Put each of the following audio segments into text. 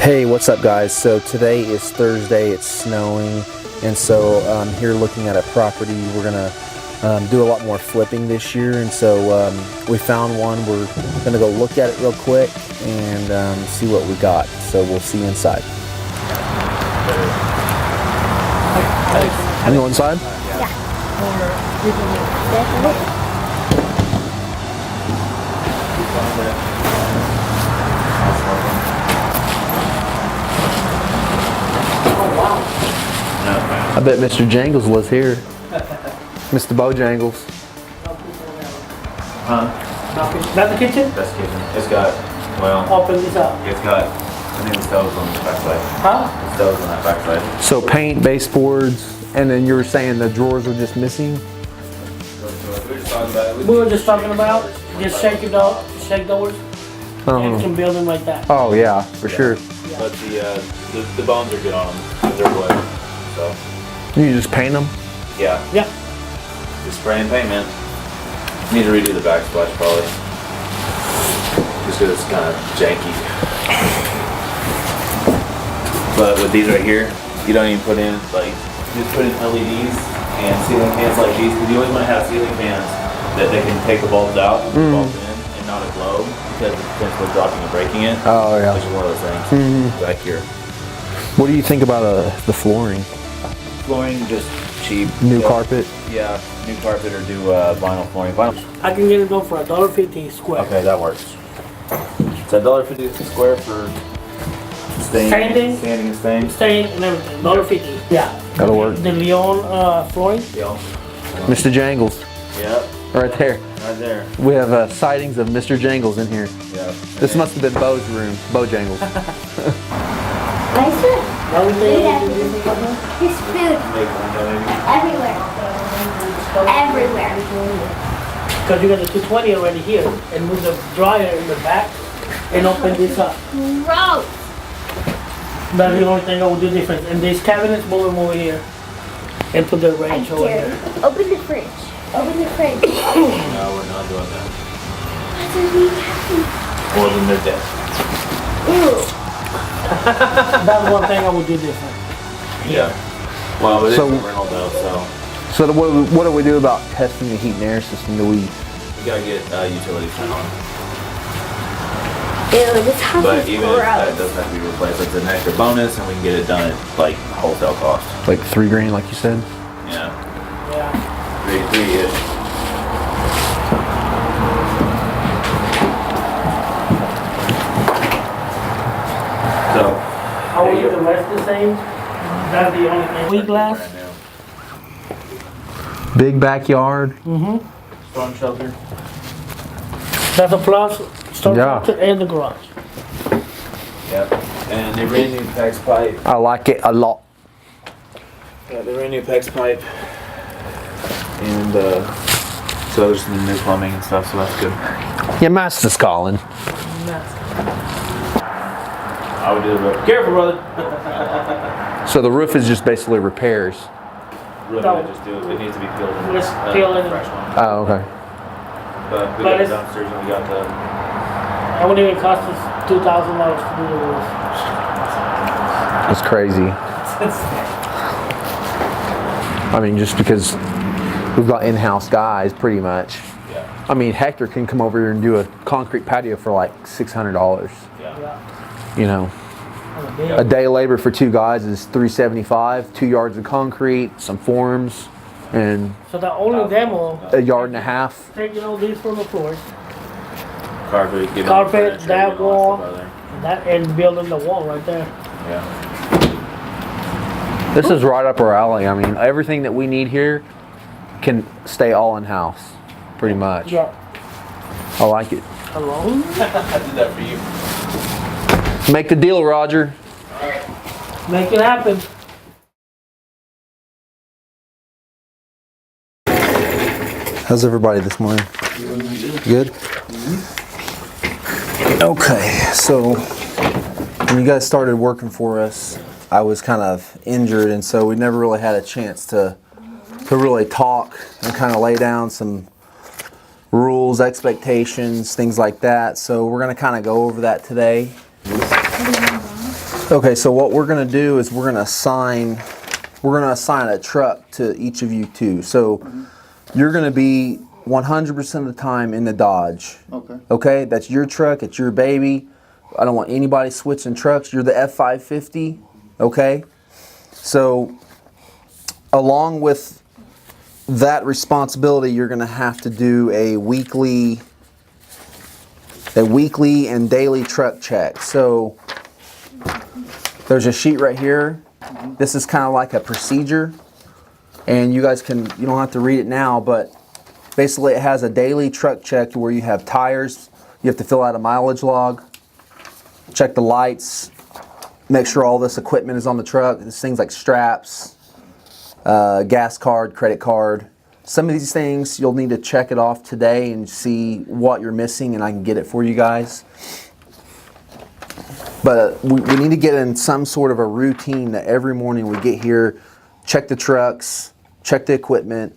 Hey, what's up guys? So today is Thursday, it's snowing, and so I'm here looking at a property. We're gonna do a lot more flipping this year, and so we found one. We're gonna go look at it real quick and see what we got. So we'll see you inside. Can you go inside? Yeah. I bet Mr. Jangles lives here. Mr. Bojangles. That's the kitchen? That's the kitchen. It's got, well, Open this up. it's got, I think the stove's on the backside. Huh? The stove's on that backside. So paint, baseboards, and then you were saying the drawers were just missing? We were just talking about just shake it up, shake doors, and you can build them like that. Oh yeah, for sure. But the bones are good on them, because they're wood, so, You just paint them? yeah. Yeah. Just spray and paint, man. Need to redo the backsplash, probably. Just because it's kind of janky. But with these right here, you don't even put in, like, just put in LEDs and ceiling fans like these, because you always want to have ceiling fans that they can take the bulbs out, put the bulbs in, and not a globe, because it's potentially dropping and breaking it. Oh yeah. Which is one of those things. Back here. What do you think about the flooring? Flooring, just cheap. New Yeah. carpet? Yeah, new carpet or do vinyl flooring. Vinyl. I can get it done for $1.50 square. Okay, that works. It's $1.50 a square for Standing? standing and staying. Stain and everything, $1.50. Yeah. That'll work. The Leon flooring. Yeah. Mr. Jangles, Yep. right there. Right there. We have sightings of Mr. Jangles in here. Yeah. This must have been Bo's room. Bojangles. Nice food. Everything. His food Make one maybe. everywhere. Everywhere. Because you got the 220 already here, and move the dryer in the back, and open this up. Gross. That's the only thing I would do different. And these cabinets, move them over here, and put the I range over dare here. you. Open the fridge. Open the fridge. No, we're not doing that. What does he have? Well, then they're dead. Ew. That's one thing I would do different. Yeah. Well, but it's So- a rental though, so So what do we do about testing the heat and air system? Do we? you gotta get utilities turned on. Ew, this house But is even if that gross. doesn't have to be replaced, it's an extra bonus, and we can get it done at like wholesale cost. Like $3 grand, like you said? Yeah. Yeah. Three-ish. So. I will leave the rest the same. That's the only thing. Weak glass. Brand new. Big backyard. Storm shelter. That's a plus. Storm Yeah. shelter and the garage. Yep. And they ran new PEX pipe. I like it a lot. Yeah, they ran new PEX pipe. And so there's some new plumbing and stuff, so that's good. Your master's calling. I would do the roof. Careful, brother. So the roof is just basically repairs. Really, No. just do it. It needs to be peeled. And, Let's peel it. Fresh one. Oh, okay. But we But got the it's- dumpsters and we got the. It wouldn't even cost us $2,000 to do the roof. That's crazy. I mean, just because we've got in-house guys, pretty much. Yeah. I mean, Hector can come over here and do a concrete patio for like $600. Yeah. Yeah. You know, a day of labor for 2 guys is $375. 2 yards of concrete, some forms, and So the only demo, a yard and a half. taking all these from the floors, Carpet, give Carpet, furniture, that and all wall. stuff out there. that and building the wall right there. Yeah. This is right up our alley. I mean, everything that we need here can stay all in-house, pretty much. Yeah. I like it. Alone? I did that for you. Make the deal, Roger. Make it happen. How's everybody this morning? Good? Okay, so when you guys started working for us, I was kind of injured, and so we never really had a chance to really talk and kind of lay down some rules, expectations, things like that. So we're going to kind of go over that today. Okay, so what we're gonna do is we're gonna assign a truck to each of you too. So you're gonna be 100% of the time in the Dodge. Okay. Okay, that's your truck. It's your baby. I don't want anybody switching trucks. You're the F550. Okay. So along with that responsibility, you're gonna have to do a weekly and daily truck check. So there's a sheet right here. This is kind of like a procedure, and you don't have to read it now, but basically it has a daily truck check where you have tires, you have to fill out a mileage log, check the lights, make sure all this equipment is on the truck. There's things like straps, gas card, credit card. Some of these things you'll need to check it off today and see what you're missing, and I can get it for you guys. But we need to get in some sort of a routine that every morning we get here, check the trucks, check the equipment,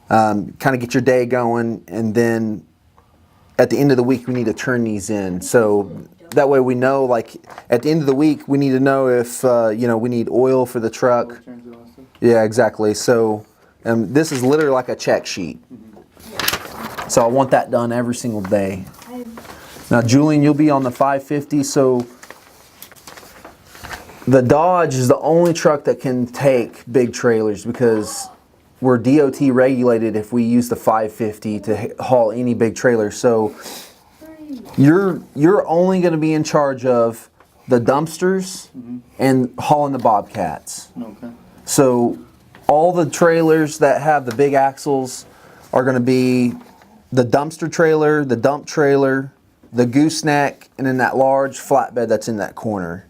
kind of get your day going, and then at the end of the week we need to turn these in. So that way we know, like at the end of the week we need to know if we need oil for the truck. Yeah, exactly. So this is literally like a check sheet. So I want that done every single day. Now Julian, you'll be on the 550, so the Dodge is the only truck that can take big trailers because we're DOT regulated if we use the 550 to haul any big trailer. So you're only going to be in charge of the dumpsters and hauling the Bobcats. Okay. So all the trailers that have the big axles are going to be the dumpster trailer, the dump trailer, the gooseneck, and then that large flatbed that's in that corner.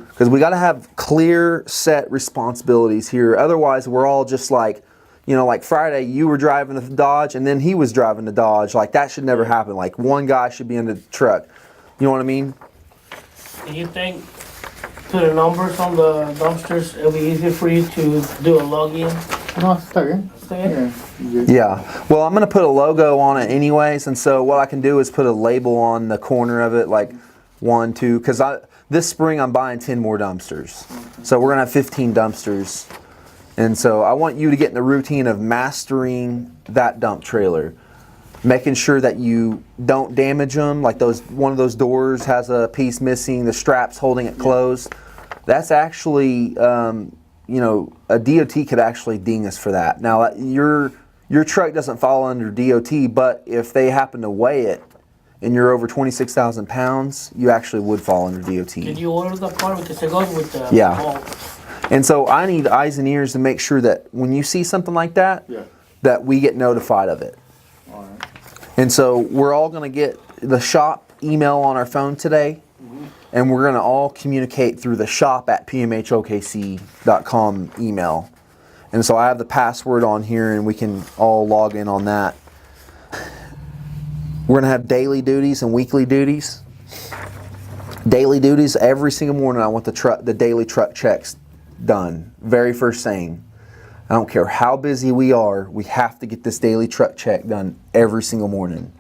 Because we got to have clear set responsibilities here. Otherwise, we're all just like, like Friday, you were driving the Dodge and then he was driving the Dodge. Like that should never happen. Like one guy should be in the truck. You know what I mean? Do you think to the numbers on the dumpsters, it'll be easier for you to do a login? No, está bien. Yeah. Well, I'm going to put a logo on it anyways. And so what I can do is put a label on the corner of it, like 1, 2, because this spring I'm buying 10 more dumpsters. So we're going to have 15 dumpsters. And so I want you to get in the routine of mastering that dump trailer. Making sure that you don't damage them, like one of those doors has a piece missing, the strap's holding it closed. That's actually, a DOT could actually ding us for that. Now, your truck doesn't fall under DOT, but if they happen to weigh it and you're over 26,000 pounds, you actually would fall under DOT. Can you order the part because it goes with the Yeah. And so I need eyes and ears to make sure that when you see something like that, that we get notified of it. All right. And so we're all going to get the shop email on our phone today, and we're going to all communicate through the shop@pmhokc.com email. And so I have the password on here, and we can all log in on that. We're going to have daily duties and weekly duties. Daily duties, every single morning I want the daily truck checks done. Very first thing. I don't care how busy we are, we have to get this daily truck check done every single morning.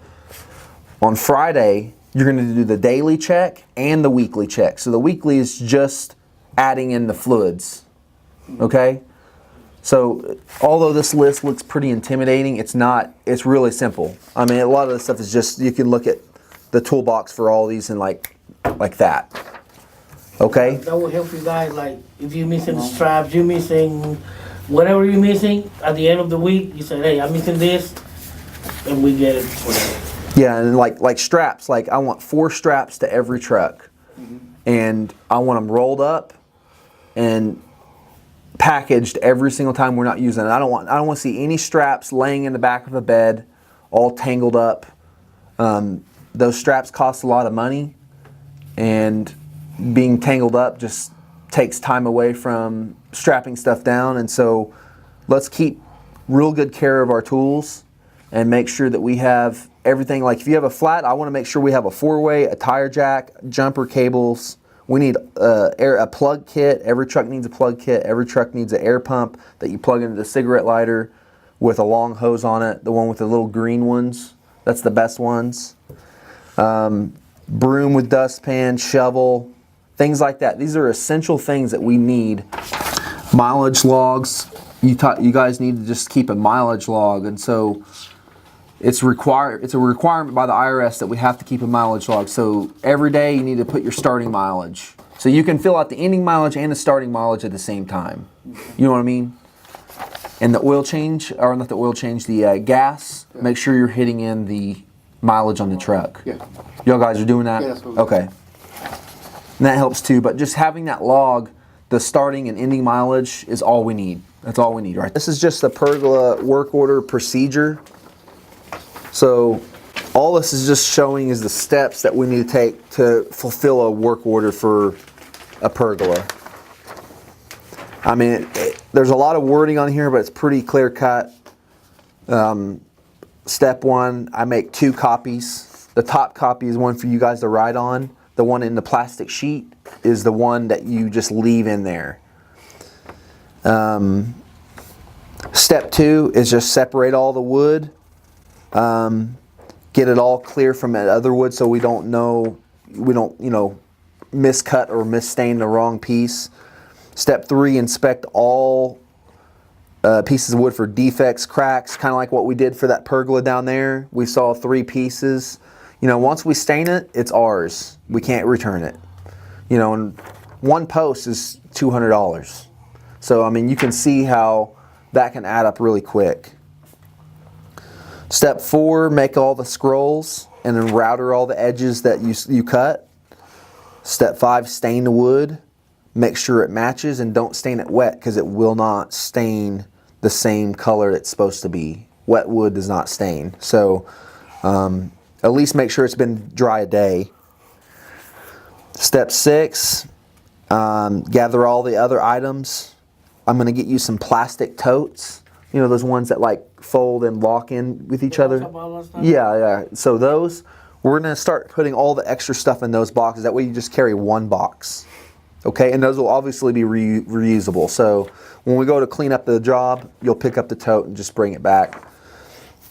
On Friday, you're going to do the daily check and the weekly check. So the weekly is just adding in the fluids. Okay? So although this list looks pretty intimidating, it's not. It's really simple. I mean, a lot of this stuff is just, you can look at the toolbox for all these and like that. Okay? That will help you guys, like, if you're missing the straps, you're missing whatever you're missing, at the end of the week, you say, hey, I'm missing this, and we get it. Yeah, and like straps, like I want 4 straps to every truck. And I want them rolled up and packaged every single time we're not using it. I don't want to see any straps laying in the back of a bed, all tangled up. Those straps cost a lot of money, and being tangled up just takes time away from strapping stuff down. And so let's keep real good care of our tools and make sure that we have everything. Like if you have a flat, I want to make sure we have a 4-way, a tire jack, jumper cables. We need a plug kit. Every truck needs a plug kit. Every truck needs an air pump that you plug into the cigarette lighter with a long hose on it. The one with the little green ones, that's the best ones. Broom with dustpan, shovel, things like that. These are essential things that we need. Mileage logs. You guys need to just keep a mileage log, and so it's a requirement by the IRS that we have to keep a mileage log. So every day you need to put your starting mileage. So you can fill out the ending mileage and the starting mileage at the same time. You know what I mean? And the oil change, or not the oil change, the gas, make sure you're hitting in the mileage on the truck. Yeah. Y'all guys are doing that? Yeah, that's what we're okay. And that helps too, but just having that log, the starting and ending mileage is all we need. That's all we need, right? This is just the pergola work order procedure. So all this is just showing is the steps that we need to take to fulfill a work order for a pergola. I mean, there's a lot of wording on here, but it's pretty clear cut. Step one, I make 2 copies. The top copy is one for you guys to write on. The one in the plastic sheet is the one that you just leave in there. Step 2 is just separate all the wood. Get it all clear from that other wood so we don't, miscut or misstain the wrong piece. Step 3, inspect all pieces of wood for defects, cracks, kind of like what we did for that pergola down there. We saw 3 pieces. Once we stain it, it's ours. We can't return it. And one post is $200. So, I mean, you can see how that can add up really quick. Step 4, make all the scrolls and then router all the edges that you cut. Step 5, stain the wood. Make sure it matches and don't stain it wet because it will not stain the same color it's supposed to be. Wet wood does not stain. So at least make sure it's been dry a day. Step 6, gather all the other items. I'm going to get you some plastic totes. Those ones that like fold and lock in with each other. Yeah. So those, we're going to start putting all the extra stuff in those boxes. That way you just carry one box. Okay, and those will obviously be reusable. So when we go to clean up the job, you'll pick up the tote and just bring it back.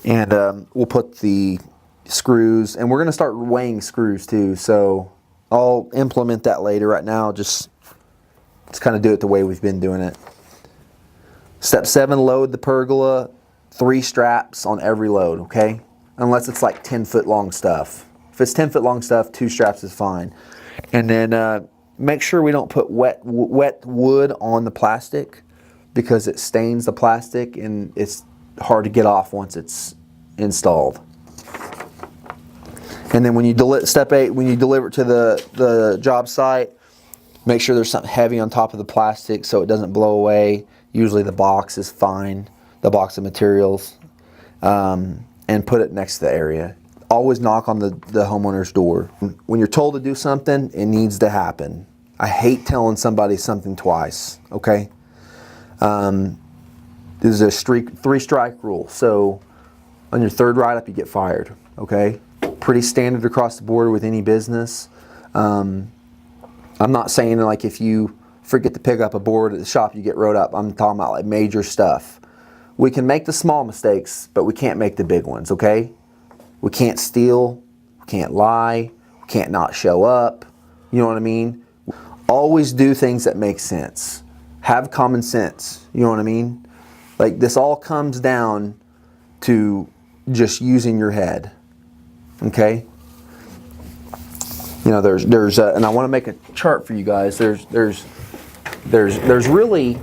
And we'll put the screws, and we're going to start weighing screws too. So I'll implement that later. Right now, just kind of do it the way we've been doing it. Step 7, load the pergola, 3 straps on every load, okay? Unless it's like 10-foot long stuff. If it's 10-foot long stuff, 2 straps is fine. And then make sure we don't put wet wood on the plastic because it stains the plastic and it's hard to get off once it's installed. And then when you step 8, when you deliver it to the job site, make sure there's something heavy on top of the plastic so it doesn't blow away. Usually the box is fine, the box of materials, and put it next to the area. Always knock on the homeowner's door. When you're told to do something, it needs to happen. I hate telling somebody something twice, okay? This is a 3-strike rule. So on your 3rd write-up, you get fired, okay? Pretty standard across the board with any business. I'm not saying like if you forget to pick up a board at the shop, you get wrote up. I'm talking about like major stuff. We can make the small mistakes, but we can't make the big ones, okay? We can't steal, we can't lie, we can't not show up. You know what I mean? Always do things that make sense. Have common sense. You know what I mean? Like this all comes down to just using your head. Okay? There's and I want to make a chart for you guys. There's really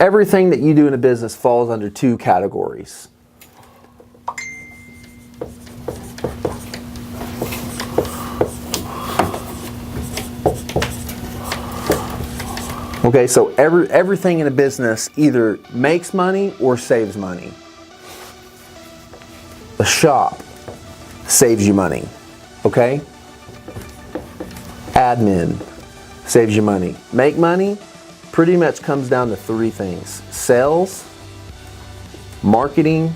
everything that you do in a business falls under 2 categories. Okay, so everything in a business either makes money or saves money. A shop saves you money, okay? Admin saves you money. Make money pretty much comes down to 3 things: sales, marketing,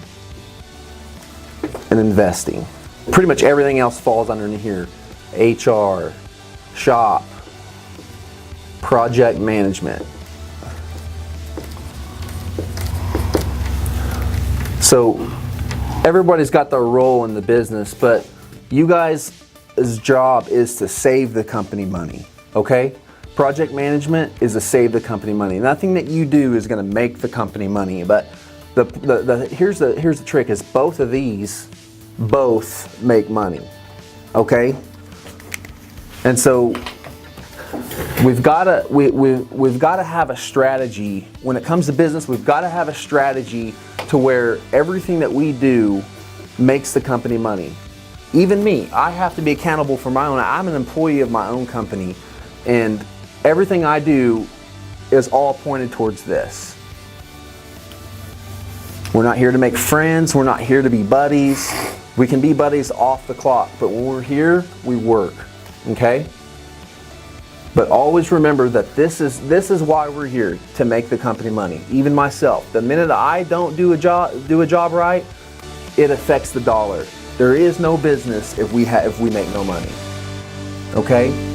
and investing. Pretty much everything else falls underneath here. HR, shop, project management. So everybody's got their role in the business, but you guys job is to save the company money, okay? Project management is to save the company money. Nothing that you do is going to make the company money, but here's the trick is both of these both make money, okay? And so we've got to have a strategy when it comes to business. We've got to have a strategy to where everything that we do makes the company money. Even me, I have to be accountable for my own. I'm an employee of my own company, and everything I do is all pointed towards this. We're not here to make friends. We're not here to be buddies. We can be buddies off the clock, but when we're here, we work, okay? But always remember that this is why we're here, to make the company money. Even myself, the minute I don't do a job right, it affects the dollar. There is no business if we make no money. Okay?